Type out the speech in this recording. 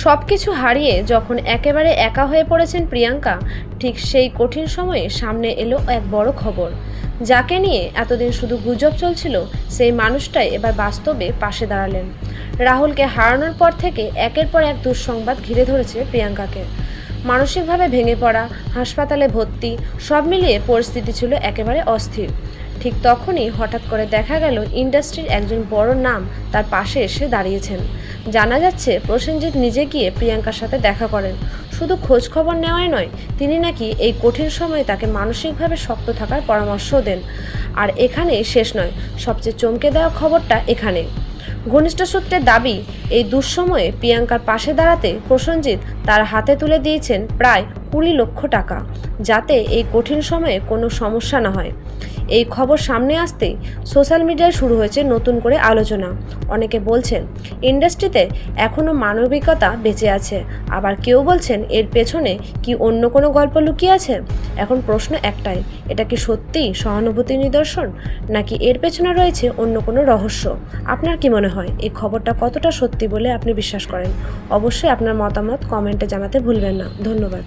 সব কিছু হারিয়ে যখন একেবারে একা হয়ে পড়েছেন প্রিয়াঙ্কা, ঠিক সেই কঠিন সময়ে সামনে এলো এক বড় খবর। যাকে নিয়ে এতদিন শুধু গুজব চলছিল, সেই মানুষটাই এবার বাস্তবে পাশে দাঁড়ালেন। রাহুলকে হারানোর পর থেকে একের পর এক দুঃসংবাদ ঘিরে ধরেছে প্রিয়াঙ্কাকে। মানসিকভাবে ভেঙে পড়া, হাসপাতালে ভর্তি, সব মিলিয়ে পরিস্থিতি ছিল একেবারে অস্থির। ঠিক তখনই হঠাৎ করে দেখা গেল ইন্ডাস্ট্রির একজন বড় নাম তার পাশে এসে দাঁড়িয়েছেন। জানা যাচ্ছে প্রসেনজিৎ নিজে গিয়ে প্রিয়াঙ্কার সাথে দেখা করেন। শুধু খোঁজ খবর নেওয়াই নয়, তিনি নাকি এই কঠিন সময়ে তাকে মানসিকভাবে শক্ত থাকার পরামর্শও দেন। আর এখানেই শেষ নয়, সবচেয়ে চমকে দেওয়া খবরটা এখানে। ঘনিষ্ঠ সূত্রের দাবি, এই দুঃসময়ে প্রিয়াঙ্কার পাশে দাঁড়াতে প্রসেনজিৎ তার হাতে তুলে দিয়েছেন প্রায় 20 লক্ষ টাকা, যাতে এই কঠিন সময়ে কোনো সমস্যা না হয়। এই খবর সামনে আসতেই সোশ্যাল মিডিয়ায় শুরু হয়েছে নতুন করে আলোচনা। অনেকে বলছেন ইন্ডাস্ট্রিতে এখনও মানবিকতা বেঁচে আছে, আবার কেউ বলছেন এর পেছনে কি অন্য কোনো গল্প লুকিয়ে আছে। এখন প্রশ্ন একটাই, এটা কি সত্যিই সহানুভূতির নিদর্শন, নাকি এর পেছনে রয়েছে অন্য কোনো রহস্য? আপনার কি মনে হয়, এই খবরটা কতটা সত্যি বলে আপনি বিশ্বাস করেন? অবশ্যই আপনার মতামত কমেন্টে জানাতে ভুলবেন না। ধন্যবাদ।